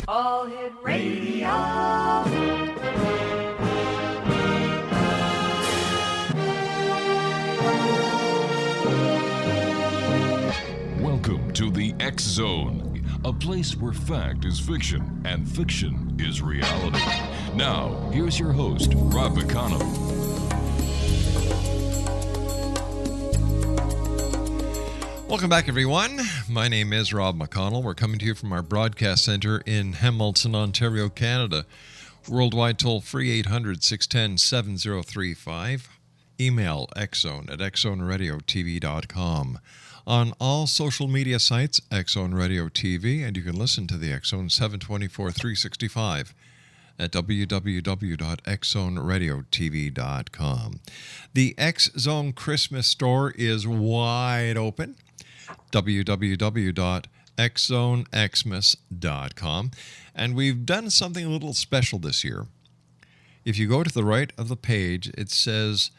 All Hit Radio. Welcome to the X Zone, a place where fact is fiction and fiction is reality. Now, here's your host, Rob McConnell. Welcome back, everyone. My name is Rob McConnell. We're coming to you from our broadcast center in Hamilton, Ontario, Canada. Worldwide toll-free 800-610-7035. Email xzone@xzoneradiotv.com. On all social media sites, X-Zone Radio TV, and you can listen to the X-Zone 724-365 at www.xzoneradiotv.com. The X-Zone Christmas store is wide open. www.xzonexmas.com. And we've done something a little special this year. If you go to the right of the page, it says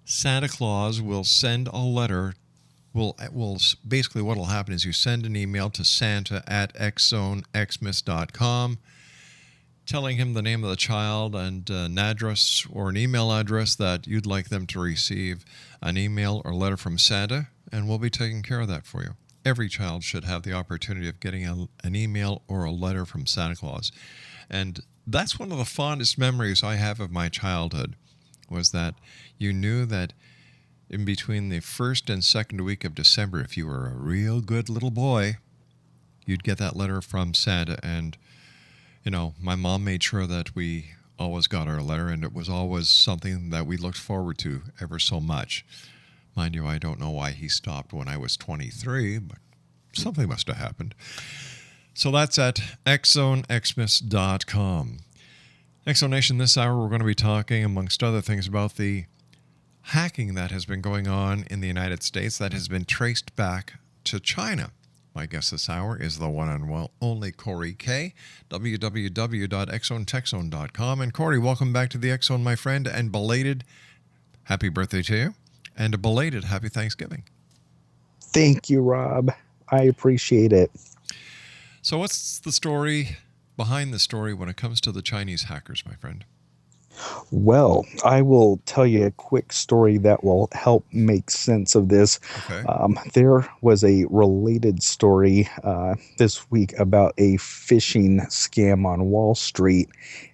Santa Claus will send a letter. Basically what will happen is you send an email to santa@xzonexmas.com telling him the name of the child and an address or an email address that you'd like them to receive an email or letter from Santa, and we'll be taking care of that for you. Every child should have the opportunity of getting an email or a letter from Santa Claus. And that's one of the fondest memories I have of my childhood, was that you knew that in between the first and second week of December, if you were a real good little boy, you'd get that letter from Santa. And, you know, my mom made sure that we always got our letter, and it was always something that we looked forward to ever so much. Mind you, I don't know why he stopped when I was 23, but something must have happened. So that's at xzonexmas.com. X-Zone Nation, this hour we're going to be talking, amongst other things, about the hacking that has been going on in the United States that has been traced back to China. My guest this hour is the one and only Corey K, www.xzonetechzone.com. And Corey, welcome back to the X-Zone, my friend, and belated happy birthday to you, and a belated happy Thanksgiving. Thank you, Rob. I appreciate it. So what's the story behind the story when it comes to the Chinese hackers, my friend? Well, I will tell you a quick story that will help make sense of this. Okay. There was a related story this week about a phishing scam on Wall Street.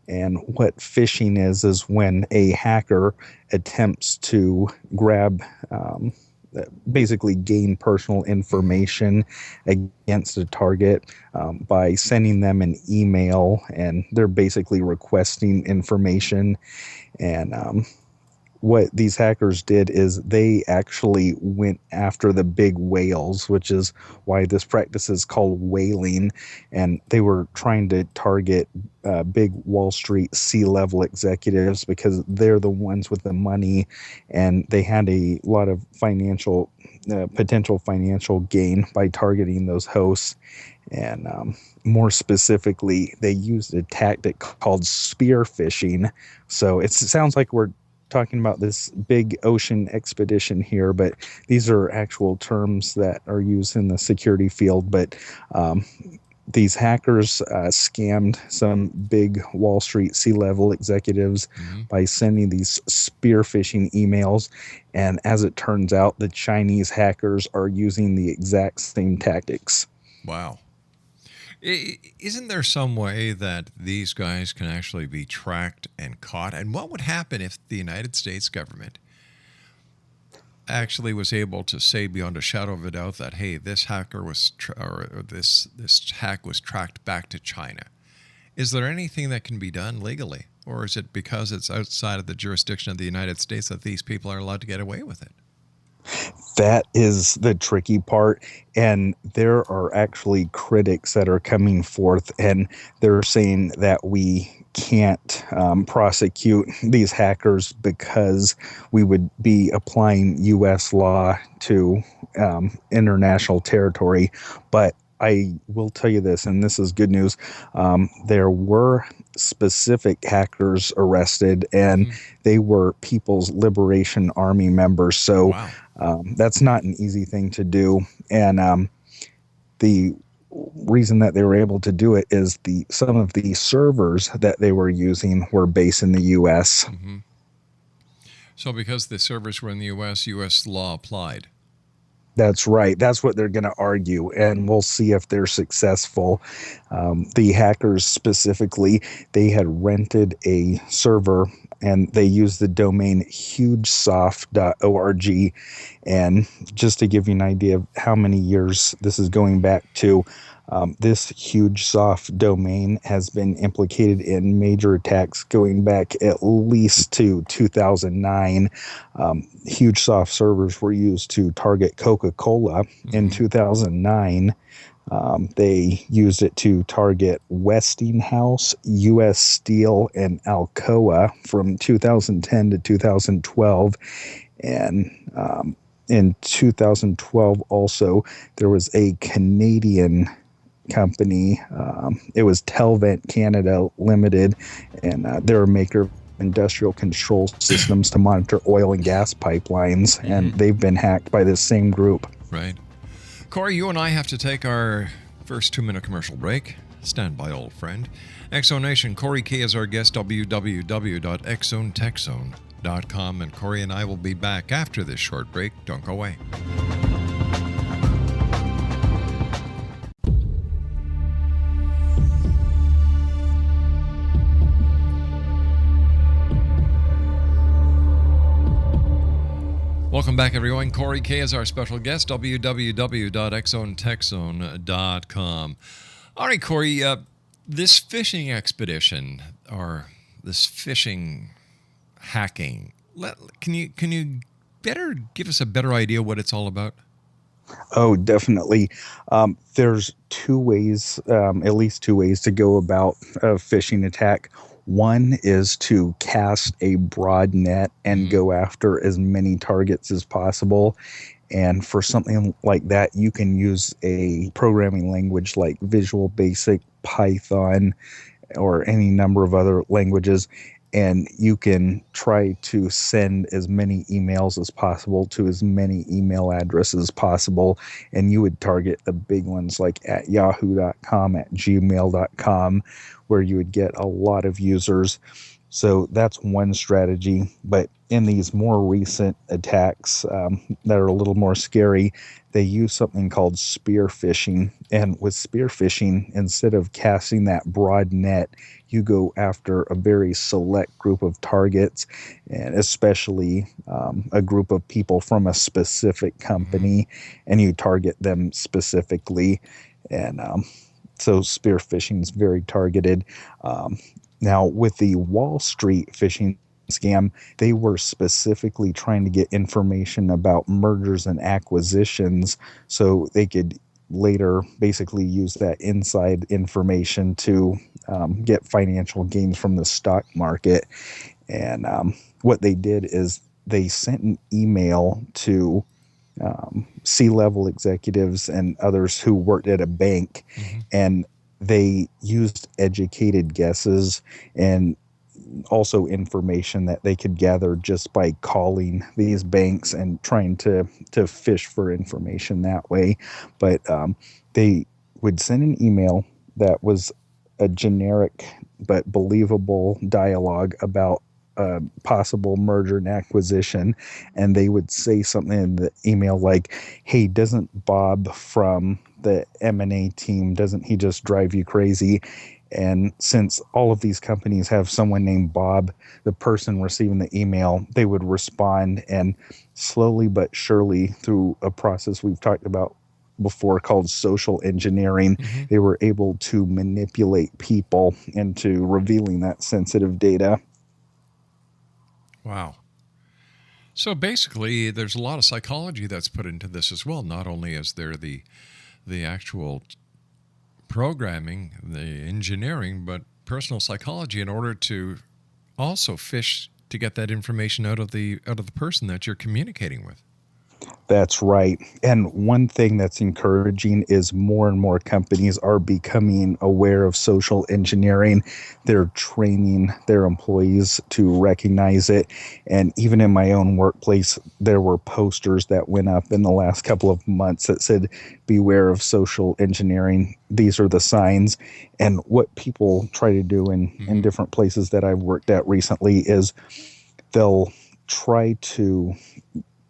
And what phishing is when a hacker attempts to grab basically gain personal information against a target by sending them an email, and they're basically requesting information. And what these hackers did is they actually went after the big whales, which is why this practice is called whaling. And they were trying to target big Wall Street C-level executives because they're the ones with the money, and they had a lot of potential financial gain by targeting those hosts. And more specifically, they used a tactic called spear phishing. So it sounds like we're talking about this big ocean expedition here, but these are actual terms that are used in the security field. But these hackers scammed some big Wall Street C-level executives by sending these spear phishing emails. And as it turns out, the Chinese hackers are using the exact same tactics. Wow. Isn't there some way that these guys can actually be tracked and caught? And what would happen if the United States government actually was able to say beyond a shadow of a doubt that, hey, this hacker was this hack was tracked back to China? Is there anything that can be done legally, or is it because it's outside of the jurisdiction of the United States that these people are allowed to get away with it? That is the tricky part, and there are actually critics that are coming forth, and they're saying that we can't prosecute these hackers because we would be applying U.S. law to international territory. But I will tell you this, and this is good news. There were specific hackers arrested, and they were People's Liberation Army members. So that's not an easy thing to do. And the reason that they were able to do it is some of the servers that they were using were based in the U.S. Mm-hmm. So because the servers were in the U.S. law applied. That's right. That's what they're going to argue, and we'll see if they're successful. The hackers specifically, they had rented a server, and they used the domain hugesoft.org. And just to give you an idea of how many years this is going back to, this HugeSoft domain has been implicated in major attacks going back at least to 2009. HugeSoft servers were used to target Coca-Cola in 2009. They used it to target Westinghouse, U.S. Steel, and Alcoa from 2010 to 2012. And in 2012 also, there was a Canadian company. It was Telvent Canada Limited, and they're a maker of industrial control systems to monitor oil and gas pipelines, and they've been hacked by this same group. Right. Corey, you and I have to take our first 2-minute commercial break. Stand by, old friend. Exonation, Corey K is our guest, www.exonetechzone.com, and Corey and I will be back after this short break. Don't go away. Welcome back, everyone. Corey K is our special guest, www.exonetechzone.com. All right, Corey, this fishing expedition, or this fishing hacking, can you better give us a better idea what it's all about? Oh, definitely. There's two ways, at least two ways to go about a phishing attack. One is to cast a broad net and go after as many targets as possible. And for something like that, you can use a programming language like Visual Basic, Python, or any number of other languages. And you can try to send as many emails as possible to as many email addresses as possible. And you would target the big ones like at yahoo.com, at gmail.com, where you would get a lot of users. So that's one strategy. But in these more recent attacks that are a little more scary, they use something called spear phishing. And with spear phishing, instead of casting that broad net, you go after a very select group of targets, and especially a group of people from a specific company, and you target them specifically. And so spear phishing is very targeted. Now, with the Wall Street phishing scam, they were specifically trying to get information about mergers and acquisitions so they could later basically use that inside information to get financial gains from the stock market. And what they did is they sent an email to C-level executives and others who worked at a bank, and they used educated guesses and also information that they could gather just by calling these banks and trying to fish for information that way. But they would send an email that was a generic but believable dialogue about a possible merger and acquisition, and they would say something in the email like, "Hey, doesn't Bob from the M&A team, doesn't he just drive you crazy?" And since all of these companies have someone named Bob, the person receiving the email, they would respond, and slowly but surely, through a process we've talked about before called social engineering, they were able to manipulate people into revealing that sensitive data. Wow. So basically, there's a lot of psychology that's put into this as well. Not only is there the actual programming, the engineering, but personal psychology in order to also fish to get that information out of the person that you're communicating with. That's right. And one thing that's encouraging is more and more companies are becoming aware of social engineering. They're training their employees to recognize it. And even in my own workplace, there were posters that went up in the last couple of months that said, beware of social engineering. These are the signs. And what people try to do in different places that I've worked at recently is they'll try to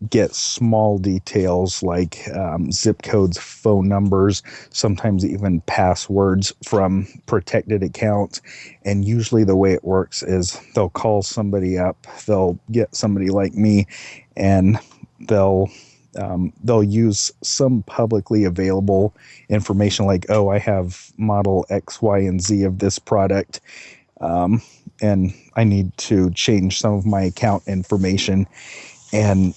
get small details like zip codes, phone numbers, sometimes even passwords from protected accounts. And usually the way it works is they'll call somebody up, they'll get somebody like me, and they'll use some publicly available information like, oh, I have model X, Y, and Z of this product, and I need to change some of my account information. And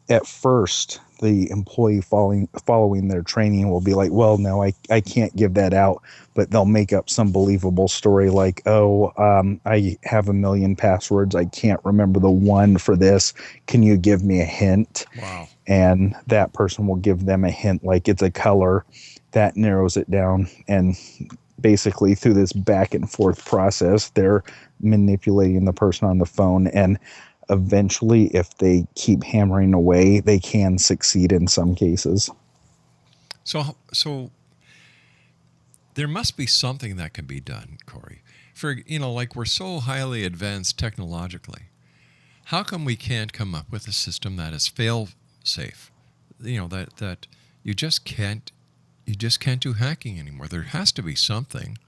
at first, the employee following their training will be like, well, no, I can't give that out. But they'll make up some believable story like, oh, I have 1 million passwords. I can't remember the one for this. Can you give me a hint? Wow. And that person will give them a hint like it's a color. That narrows it down. And basically through this back and forth process, they're manipulating the person on the phone. And eventually, if they keep hammering away, they can succeed in some cases. So there must be something that can be done, Corey. For, like we're so highly advanced technologically. How come we can't come up with a system that is fail-safe? That you just can't do hacking anymore. There has to be something.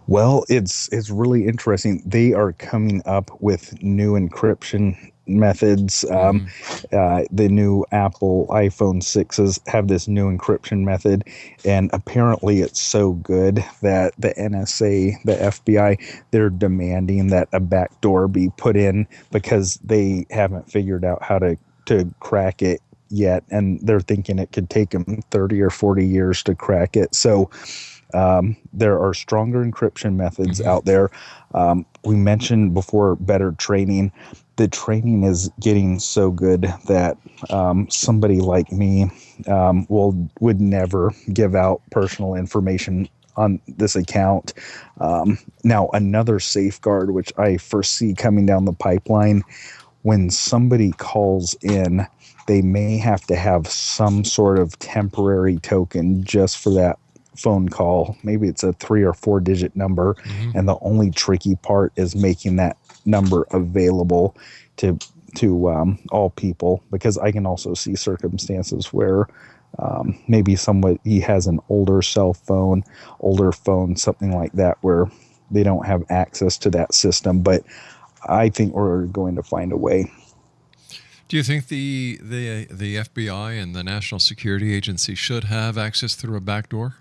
Well, it's really interesting. They are coming up with new encryption methods. The new Apple iPhone 6s have this new encryption method, and apparently it's so good that the NSA, the FBI, they're demanding that a backdoor be put in because they haven't figured out how to crack it yet, and they're thinking it could take them 30 or 40 years to crack it. So there are stronger encryption methods out there. We mentioned before better training. The training is getting so good that somebody like me would never give out personal information on this account. Now, another safeguard, which I foresee coming down the pipeline, when somebody calls in, they may have to have some sort of temporary token just for that phone call. Maybe it's a 3 or 4 digit number, and the only tricky part is making that number available to all people, because I can also see circumstances where maybe somebody has an older phone, something like that, where they don't have access to that system. But I think we're going to find a way. Do you think the FBI and the National Security Agency should have access through a backdoor?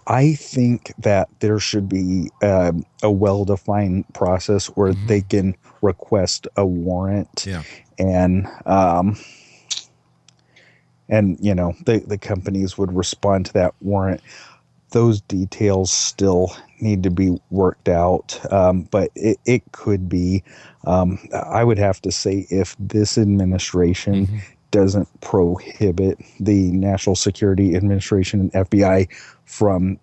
I think that there should be a well-defined process where they can request a warrant, and the companies would respond to that warrant. Those details still need to be worked out, but it could be. I would have to say, if this administration doesn't prohibit the National Security Administration and FBI from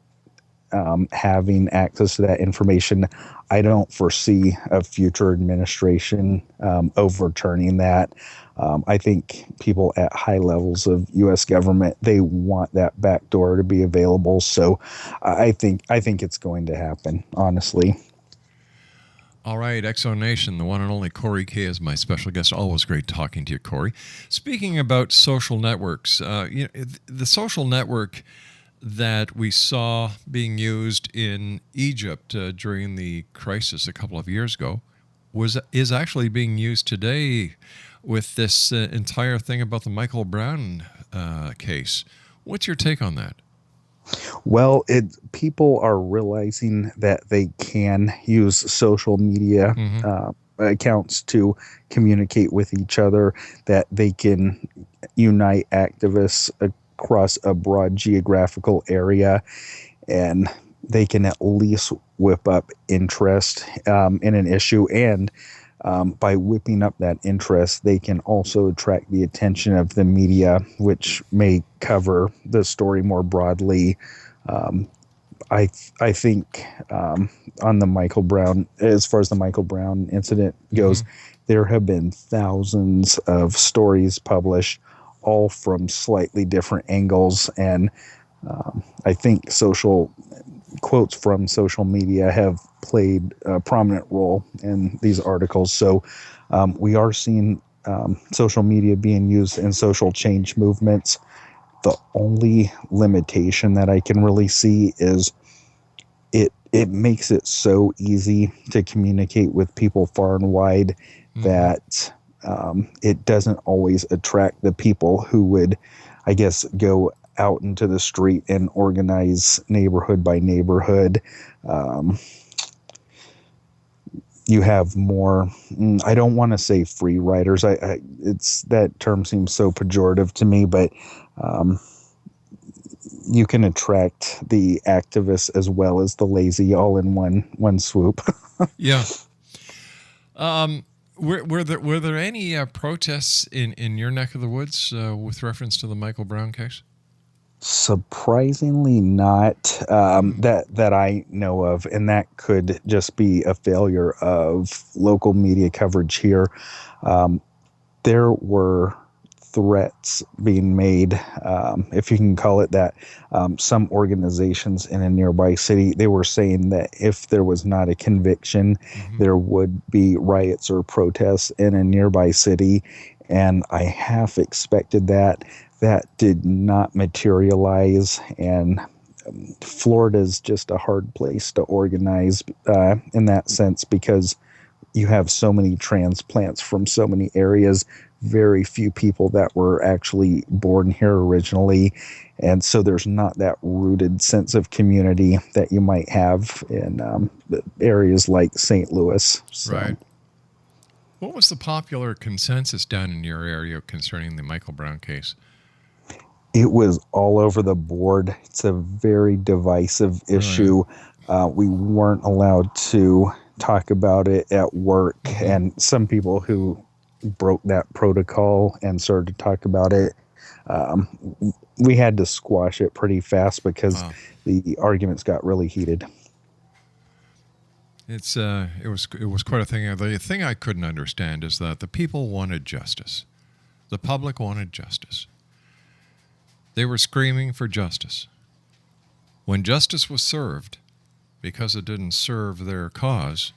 having access to that information, I don't foresee a future administration overturning that. I think people at high levels of U.S. government, they want that backdoor to be available. So I think it's going to happen, honestly. All right, Exo Nation, the one and only Corey K is my special guest. Always great talking to you, Corey. Speaking about social networks, the social network that we saw being used in Egypt during the crisis a couple of years ago is actually being used today with this entire thing about the Michael Brown case. What's your take on that? Well, people are realizing that they can use social media accounts to communicate with each other, that they can unite activists across a broad geographical area, and they can at least whip up interest in an issue. And by whipping up that interest, they can also attract the attention of the media, which may cover the story more broadly. I think on the Michael Brown, as far as the Michael Brown incident goes, there have been thousands of stories published, all from slightly different angles, and I think quotes from social media have played a prominent role in these articles. So we are seeing social media being used in social change movements. The only limitation that I can really see is it makes it so easy to communicate with people far and wide that it doesn't always attract the people who would, I guess, go out into the street and organize neighborhood by neighborhood. You have more, I don't want to say free riders. It's that term seems so pejorative to me, but you can attract the activists as well as the lazy all in one swoop. Yeah. Were there any protests in your neck of the woods with reference to the Michael Brown case? Surprisingly not, that I know of, and that could just be a failure of local media coverage here. There were threats being made, if you can call it that. Some organizations in a nearby city, they were saying that if there was not a conviction, there would be riots or protests in a nearby city, and I half expected that. That did not materialize, and Florida's just a hard place to organize in that sense, because you have so many transplants from so many areas, very few people that were actually born here originally, and so there's not that rooted sense of community that you might have in areas like St. Louis. So. Right. What was the popular consensus down in your area concerning the Michael Brown case? It was all over the board. It's a very divisive issue. We weren't allowed to talk about it at work, and some people who broke that protocol and started to talk about it, we had to squash it pretty fast because the arguments got really heated. It was quite a thing. The thing I couldn't understand is that the people wanted justice. The public wanted justice. They were screaming for justice. When justice was served, because it didn't serve their cause,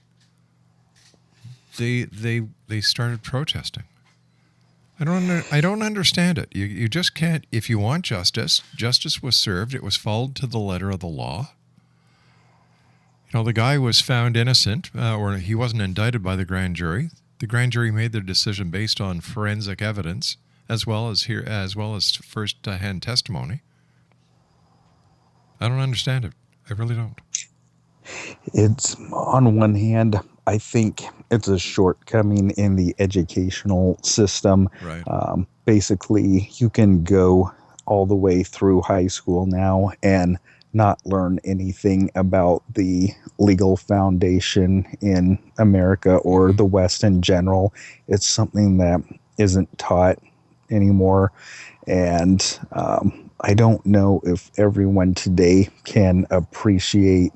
they started protesting. I don't understand it. You just can't. If you want justice, justice was served. It was followed to the letter of the law. You know, the guy was found innocent, or he wasn't indicted by the grand jury. The grand jury made their decision based on forensic evidence, as well as first-hand testimony. I don't understand it. I really don't. It's, on one hand, I think it's a shortcoming in the educational system. Right. Basically, you can go all the way through high school now and not learn anything about the legal foundation in America or the West in general. It's something that isn't taught anymore, and I don't know if everyone today can appreciate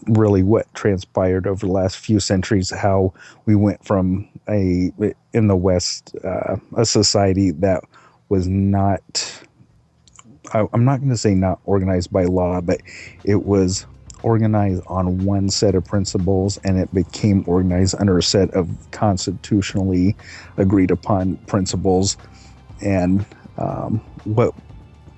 really what transpired over the last few centuries, how we went from in the West, a society that was not, I'm not going to say not organized by law, but it was organized on one set of principles, and it became organized under a set of constitutionally agreed upon principles. And what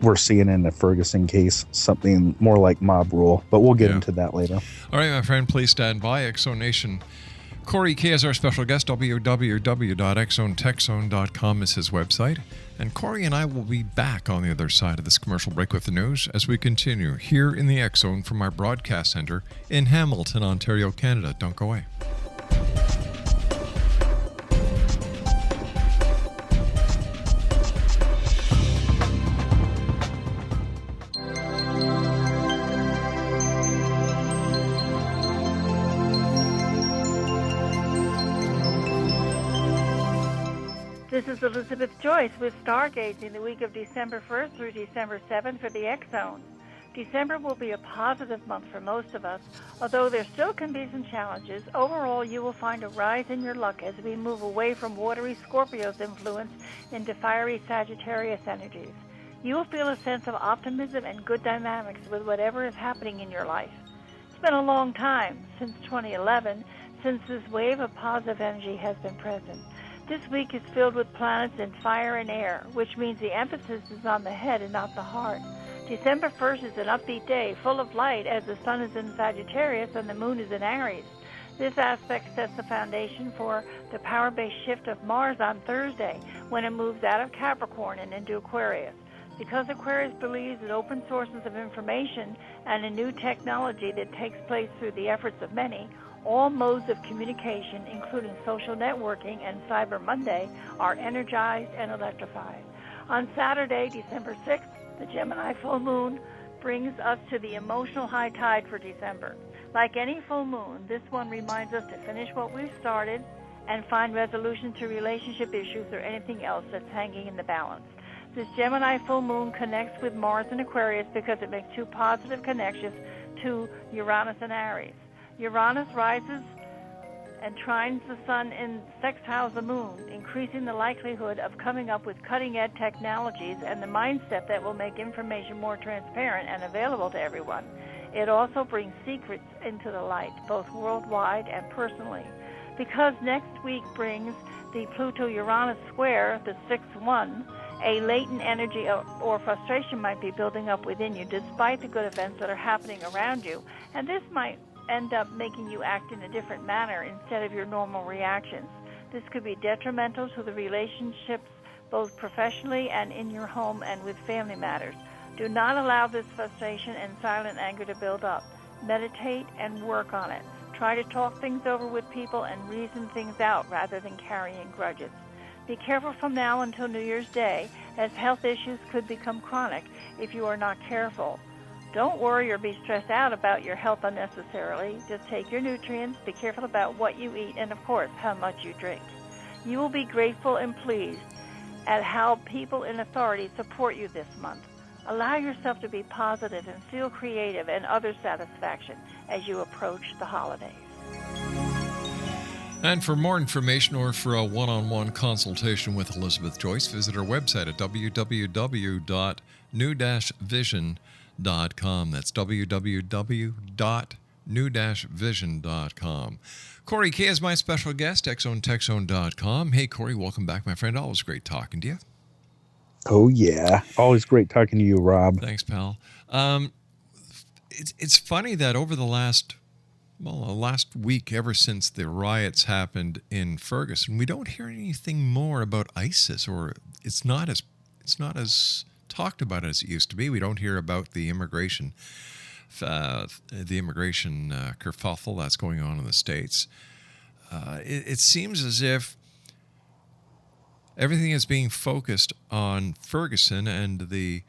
we're seeing in the Ferguson case, something more like mob rule, but we'll get into that later. All right, my friend, please stand by. Exxon Nation. Corey K is our special guest. www.exxontechzone.com is his website. And Corey and I will be back on the other side of this commercial break with the news as we continue here in the X Zone from our broadcast center in Hamilton, Ontario, Canada. Don't go away. This is Elizabeth Joyce with Stargazing the week of December 1st through December 7th for the X Zone. December will be a positive month for most of us, although there still can be some challenges. Overall, you will find a rise in your luck as we move away from watery Scorpio's influence into fiery Sagittarius energies. You will feel a sense of optimism and good dynamics with whatever is happening in your life. It's been a long time, since 2011, since this wave of positive energy has been present. This week is filled with planets in fire and air, which means the emphasis is on the head and not the heart. December 1st is an upbeat day, full of light, as the sun is in Sagittarius and the moon is in Aries. This aspect sets the foundation for the power-based shift of Mars on Thursday, when it moves out of Capricorn and into Aquarius. Because Aquarius believes in open sources of information and in new technology that takes place through the efforts of many, all modes of communication, including social networking and Cyber Monday, are energized and electrified. On Saturday, December 6th, the Gemini full moon brings us to the emotional high tide for December. Like any full moon, this one reminds us to finish what we've started and find resolution to relationship issues or anything else that's hanging in the balance. This Gemini full moon connects with Mars and Aquarius because it makes two positive connections to Uranus and Aries. Uranus rises and trines the sun in sextiles the moon, increasing the likelihood of coming up with cutting-edge technologies and the mindset that will make information more transparent and available to everyone. It also brings secrets into the light, both worldwide and personally. Because next week brings the Pluto-Uranus square, the 6th one, a latent energy or frustration might be building up within you despite the good events that are happening around you, and this might end up making you act in a different manner instead of your normal reactions. This could be detrimental to the relationships both professionally and in your home and with family matters. Do not allow this frustration and silent anger to build up. Meditate and work on it. Try to talk things over with people and reason things out rather than carrying grudges. Be careful from now until New Year's Day, as health issues could become chronic if you are not careful. Don't worry or be stressed out about your health unnecessarily. Just take your nutrients, be careful about what you eat, and of course, how much you drink. You will be grateful and pleased at how people in authority support you this month. Allow yourself to be positive and feel creative and other satisfaction as you approach the holidays. And for more information or for a one-on-one consultation with Elizabeth Joyce, visit her website at www.new-vision.com. That's www.new-vision.com. Corey K is my special guest, XZoneTechZone.com. Hey, Corey, welcome back, my friend. Always great talking to you. Oh, yeah. Always great talking to you, Rob. Thanks, pal. It's funny that over the last week, ever since the riots happened in Ferguson, we don't hear anything more about ISIS, or it's not as talked about as it used to be. We don't hear about the immigration kerfuffle that's going on in the States. It seems as if everything is being focused on Ferguson and the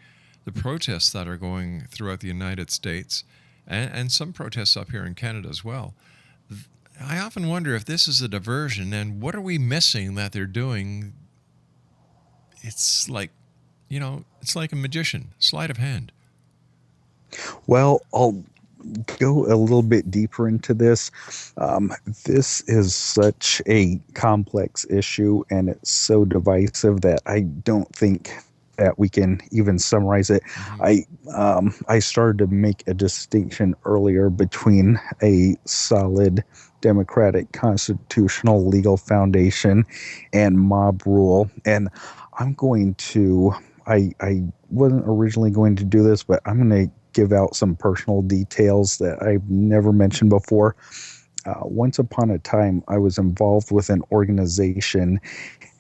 protests that are going throughout the United States, and some protests up here in Canada as well. I often wonder if this is a diversion, and what are we missing that they're doing? It's like, it's like a magician, sleight of hand. Well, I'll go a little bit deeper into this. This is such a complex issue, and it's so divisive that I don't think that we can even summarize it. Mm-hmm. I started to make a distinction earlier between a solid democratic constitutional legal foundation and mob rule, and I'm going to I wasn't originally going to do this, but I'm going to give out some personal details that I've never mentioned before. Once upon a time, I was involved with an organization,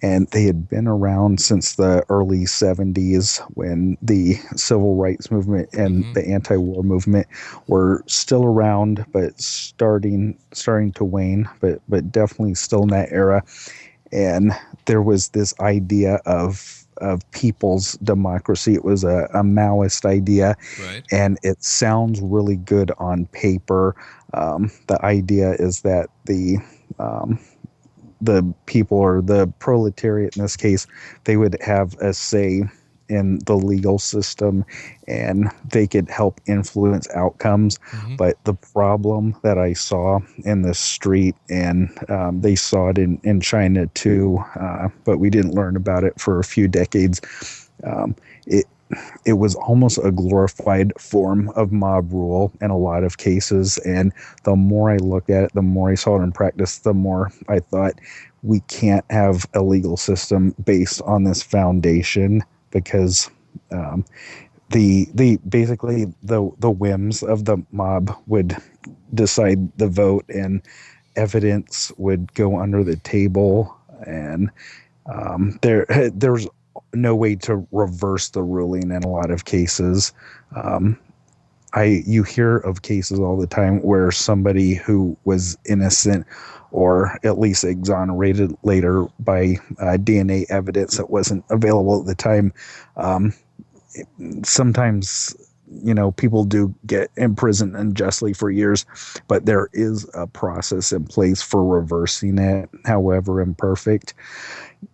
and they had been around since the early 70s when the civil rights movement and the anti-war movement were still around, but starting to wane, but definitely still in that era. And there was this idea of people's democracy. It was a Maoist idea, right? And it sounds really good on paper. The idea is that the the people, or the proletariat in this case, they would have a say in the legal system, and they could help influence outcomes. But the problem that I saw in the street, and they saw it in China too, but we didn't learn about it for a few decades. It was almost a glorified form of mob rule in a lot of cases. And the more I looked at it, the more I saw it in practice, the more I thought we can't have a legal system based on this foundation, because the basically the whims of the mob would decide the vote, and evidence would go under the table, and there's no way to reverse the ruling in a lot of cases. You hear of cases all the time where somebody who was innocent, or at least exonerated later by DNA evidence that wasn't available at the time. Sometimes, people do get imprisoned unjustly for years, but there is a process in place for reversing it, however imperfect.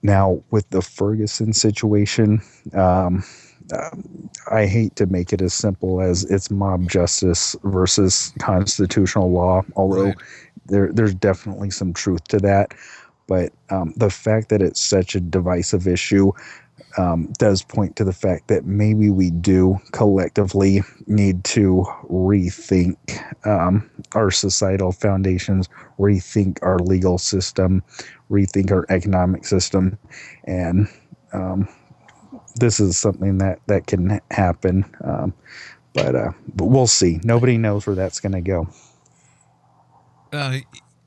Now, with the Ferguson situation, I hate to make it as simple as it's mob justice versus constitutional law, although there's definitely some truth to that. But the fact that it's such a divisive issue does point to the fact that maybe we do collectively need to rethink our societal foundations, rethink our legal system, rethink our economic system. And this is something that can happen. But we'll see. Nobody knows where that's going to go.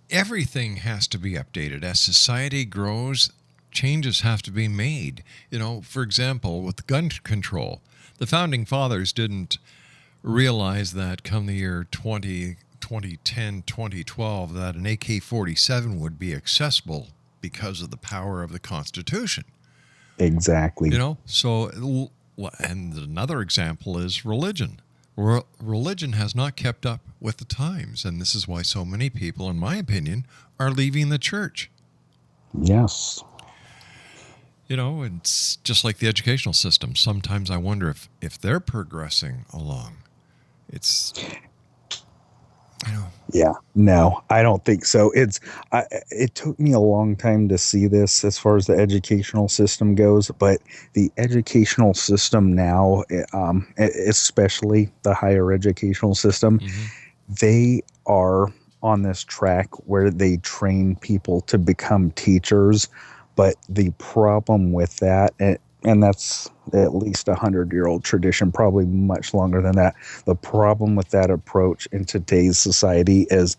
Everything has to be updated. As society grows, changes have to be made. For example, with gun control, the founding fathers didn't realize that come the year 2010, 2012, that an AK-47 would be accessible because of the power of the Constitution. Exactly. So, and another example is religion. Religion has not kept up with the times, and this is why so many people, in my opinion, are leaving the church. Yes. It's just like the educational system. Sometimes I wonder if they're progressing along. Yeah, no, I don't think so. It took me a long time to see this as far as the educational system goes, but the educational system now, especially the higher educational system, they are on this track where they train people to become teachers. But the problem with that, and that's at least 100-year-old tradition, probably much longer than that. The problem with that approach in today's society is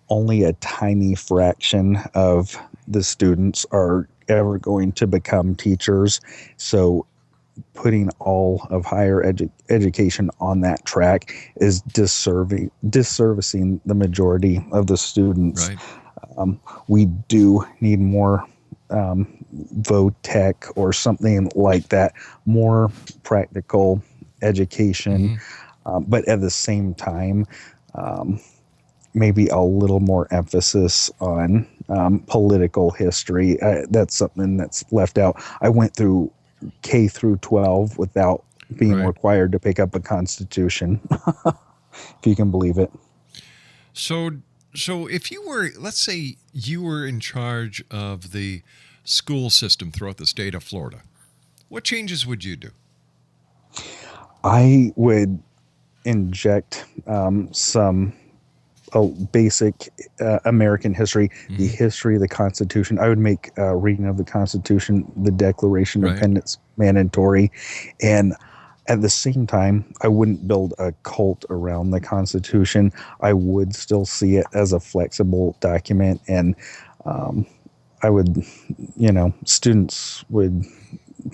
only a tiny fraction of the students are ever going to become teachers. So putting all of higher education on that track is disservicing the majority of the students. Right. We do need more VOTech or something like that, more practical education, but at the same time, maybe a little more emphasis on political history. That's something that's left out. I went through K through 12 without being required to pick up a constitution, if you can believe it. So if you were, let's say you were in charge of the school system throughout the state of Florida, what changes would you do? I would inject some basic American history, the history of the Constitution. I would make reading of the Constitution, the Declaration of Independence mandatory. And at the same time, I wouldn't build a cult around the Constitution. I would still see it as a flexible document. And I would, students would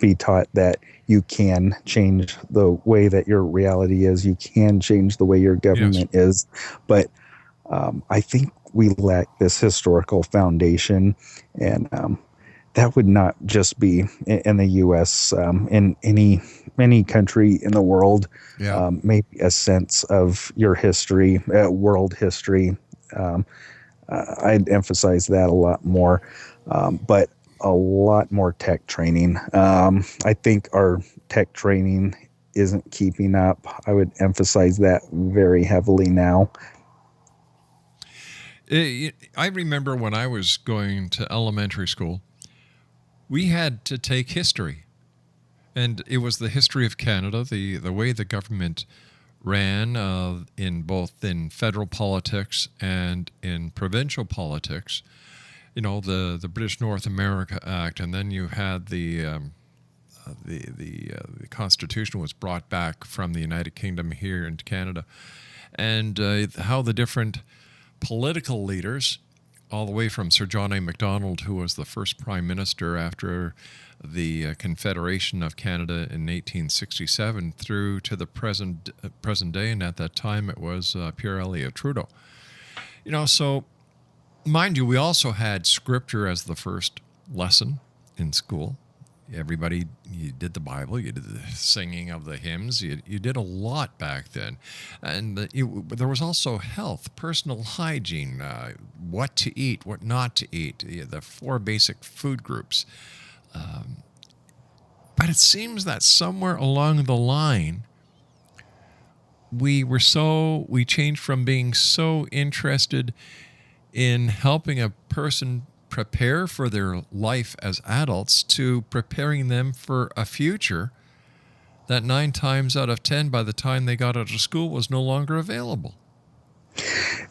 be taught that you can change the way that your reality is. You can change the way your government is. But I think we lack this historical foundation. And that would not just be in the U.S., in any country in the world, maybe a sense of your history, world history, I'd emphasize that a lot more, but a lot more tech training. I think our tech training isn't keeping up. I would emphasize that very heavily now. I remember when I was going to elementary school, we had to take history. And it was the history of Canada, the way the government ran in federal politics and in provincial politics. You know, the British North America Act, and then you had the Constitution was brought back from the United Kingdom here into Canada, and how the different political leaders, all the way from Sir John A. Macdonald, who was the first Prime Minister after the Confederation of Canada in 1867, through to the present day, and at that time it was Pierre Elliott Trudeau. You know, so mind you, we also had scripture as the first lesson in school. Everybody, you did the Bible, you did the singing of the hymns, you did a lot back then. And there was also health, personal hygiene, what to eat, what not to eat, the 4 basic food groups. But it seems that somewhere along the line, we changed from being so interested in helping a person prepare for their life as adults to preparing them for a future that 9 times out of 10, by the time they got out of school, was no longer available.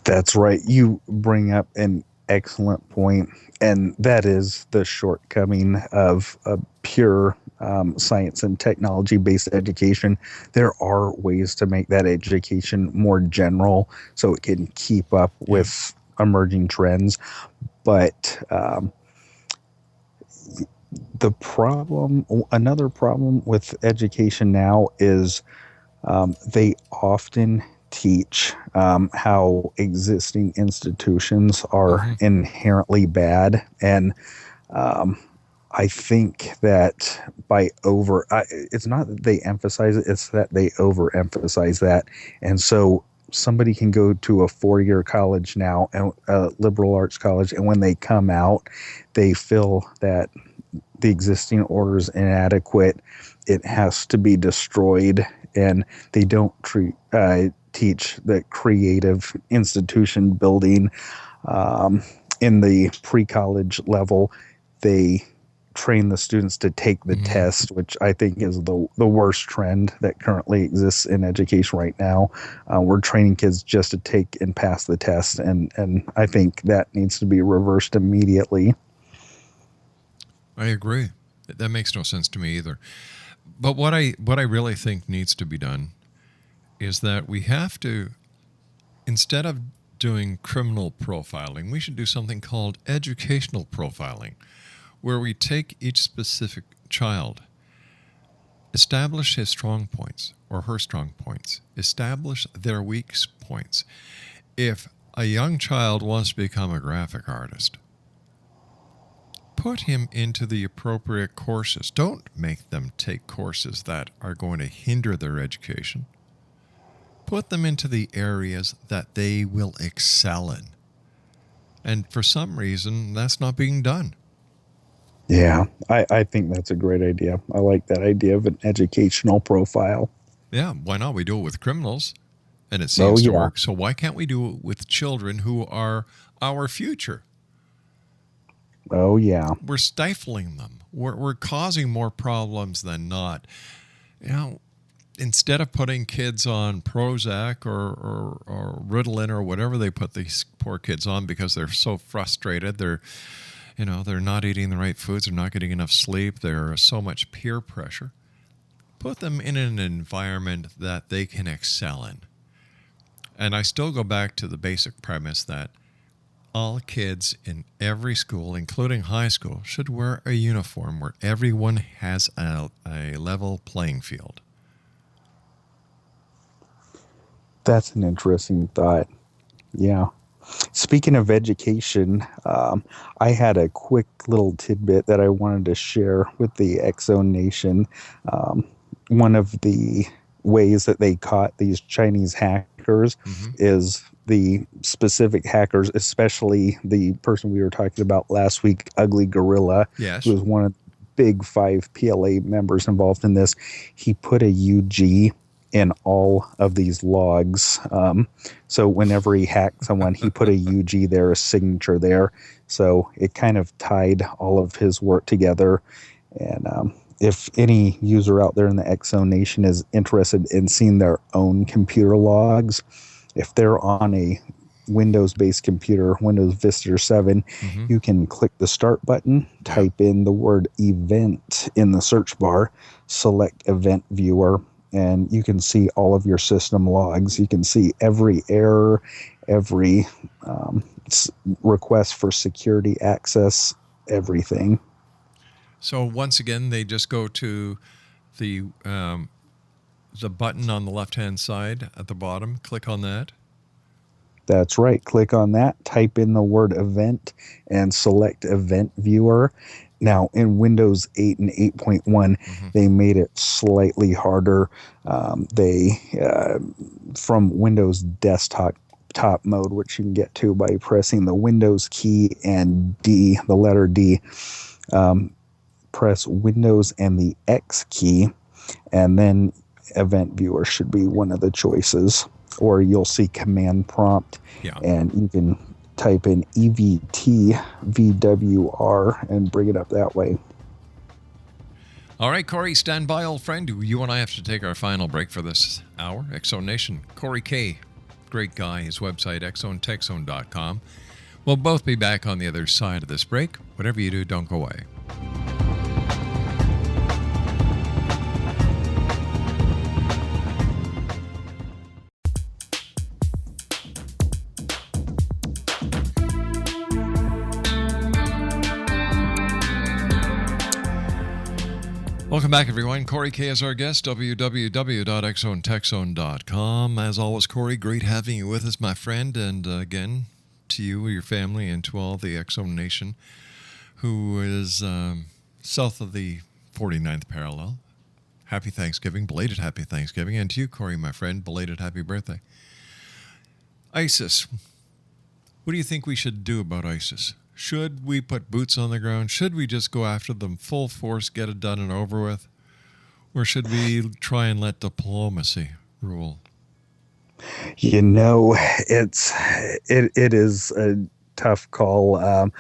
That's right. You bring up an excellent point, and that is the shortcoming of a pure science and technology-based education. There are ways to make that education more general so it can keep up with emerging trends. But another problem with education now is they often teach how existing institutions are inherently bad. And I think that it's not that they emphasize it, it's that they overemphasize that. And so somebody can go to a 4-year college now, a liberal arts college, and when they come out, they feel that the existing order is inadequate. It has to be destroyed, and they don't teach the creative institution building. In the pre-college level, they train the students to take the test, which I think is the worst trend that currently exists in education right now. We're training kids just to take and pass the test, and I think that needs to be reversed immediately. I agree. That makes no sense to me either. But what I really think needs to be done is that we have to, instead of doing criminal profiling, we should do something called educational profiling, where we take each specific child, establish his strong points or her strong points, establish their weak points. If a young child wants to become a graphic artist, put him into the appropriate courses. Don't make them take courses that are going to hinder their education. Put them into the areas that they will excel in. And for some reason, that's not being done. Yeah, I think that's a great idea. I like that idea of an educational profile. Yeah, why not? We do it with criminals, and it seems to work. So why can't we do it with children who are our future? Oh, yeah. We're stifling them. We're causing more problems than not. You know, instead of putting kids on Prozac or Ritalin or whatever they put these poor kids on because they're so frustrated, they're not eating the right foods, they're not getting enough sleep, there's so much peer pressure. Put them in an environment that they can excel in. And I still go back to the basic premise that all kids in every school, including high school, should wear a uniform where everyone has a level playing field. That's an interesting thought. Yeah. Speaking of education, I had a quick little tidbit that I wanted to share with the X-Zone Nation. One of the ways that they caught these Chinese hackers is the specific hackers, especially the person we were talking about last week, Ugly Gorilla, Yes. who was one of the big 5 PLA members involved in this, he put a UG in all of these logs. So whenever he hacked someone, he put a UG there, a signature there. So it kind of tied all of his work together. And if any user out there in the X-Zone Nation is interested in seeing their own computer logs, if they're on a Windows-based computer, Windows Vista 7, you can click the Start button, type in the word event in the search bar, select Event Viewer, and you can see all of your system logs. You can see every error, every request for security access, everything. So once again, they just go to the button on the left-hand side at the bottom. Click on that. That's right. Click on that, type in the word event, and select Event Viewer. Now, in Windows 8 and 8.1, they made it slightly harder. From Windows Desktop mode, which you can get to by pressing the Windows key and D, the letter D, press Windows and the X key, and then Event Viewer should be one of the choices. Or you'll see command prompt, and you can type in EVT VWR and bring it up that way. All right, Corey, stand by, old friend. You and I have to take our final break for this hour. X-Zone Nation. Corey K., great guy. His website, xzonetechzone.com. We'll both be back on the other side of this break. Whatever you do, don't go away. Welcome back, everyone. Corey K. is our guest, www.xzonetechzone.com. As always, Corey, great having you with us, my friend. And again, to you, your family, and to all the X-Zone Nation who is south of the 49th parallel. Happy Thanksgiving, belated happy Thanksgiving. And to you, Corey, my friend, belated happy birthday. ISIS. What do you think we should do about ISIS? Should we put boots on the ground? Should we just go after them full force, get it done and over with? Or should we try and let diplomacy rule? You know, it is a tough call.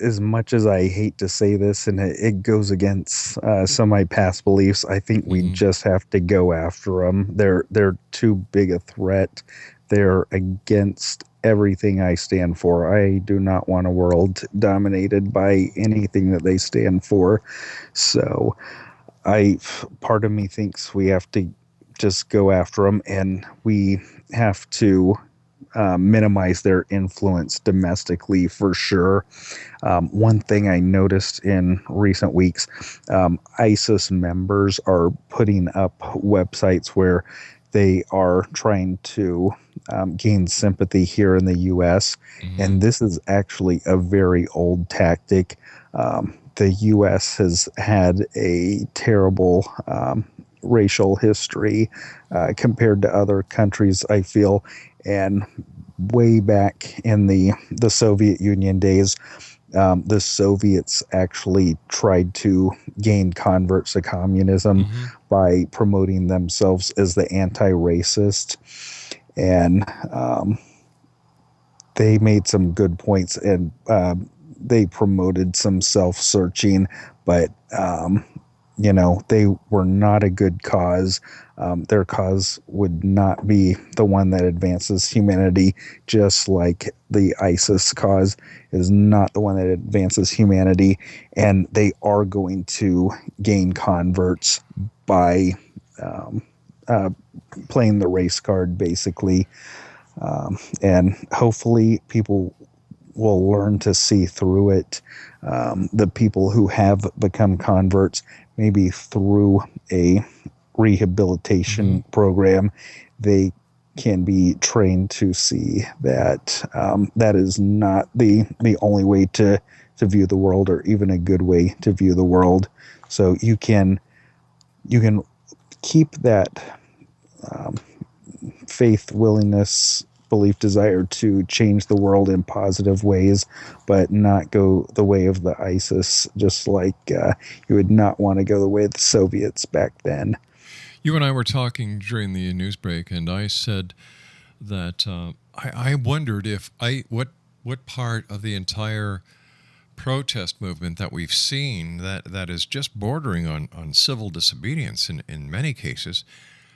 As much as I hate to say this, and it goes against some of my past beliefs, I think we just have to go after them. They're too big a threat. They're against everything I stand for. I do not want a world dominated by anything that they stand for. So part of me thinks we have to just go after them, and we have to minimize their influence domestically for sure. One thing I noticed in recent weeks, ISIS members are putting up websites where they are trying to gain sympathy here in the U.S., and this is actually a very old tactic. The U.S. has had a terrible racial history compared to other countries, I feel, and way back in the Soviet Union days, the Soviets actually tried to gain converts to communism by promoting themselves as the anti-racist. And they made some good points, and they promoted some self-searching, but they were not a good cause. Their cause would not be the one that advances humanity, just like the ISIS cause is not the one that advances humanity. And they are going to gain converts by playing the race card, basically. And hopefully people will learn to see through it. The people who have become converts, maybe through a rehabilitation program, they can be trained to see that that is not the only way to view the world, or even a good way to view the world. So you can keep that faith, willingness, belief, desire to change the world in positive ways, but not go the way of the ISIS, just like you would not want to go the way of the Soviets back then. You and I were talking during the news break, and I said that I wondered if what part of the entire protest movement that we've seen that is just bordering on civil disobedience in many cases,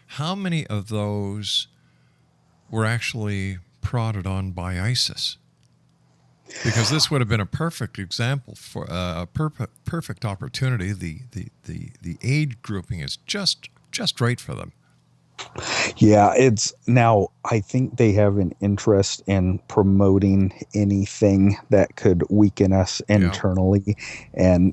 how many of those were actually prodded on by ISIS? Because this would have been a perfect example for a perfect opportunity. The age grouping is just right for them. Yeah, it's now I think they have an interest in promoting anything that could weaken us internally and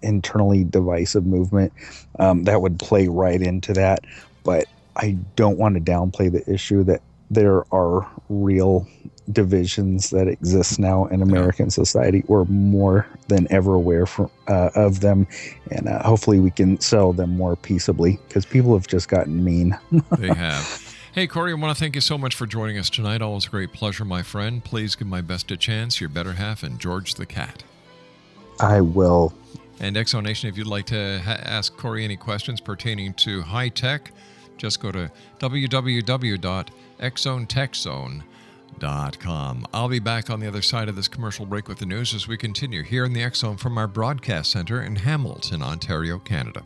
internally divisive movement that would play right into that. But I don't want to downplay the issue that there are real divisions that exist now in American society. We're more than ever aware of them, and hopefully we can settle them more peaceably, because people have just gotten mean. They have. Hey, Corey, I want to thank you so much for joining us tonight. Always a great pleasure, my friend. Please give my best a chance, your better half, and George the cat. I will. And Exo Nation, if you'd like to ask Corey any questions pertaining to high tech, just go to www.xzonetechzone.com. I'll be back on the other side of this commercial break with the news as we continue here in the X Zone from our broadcast center in Hamilton, Ontario, Canada.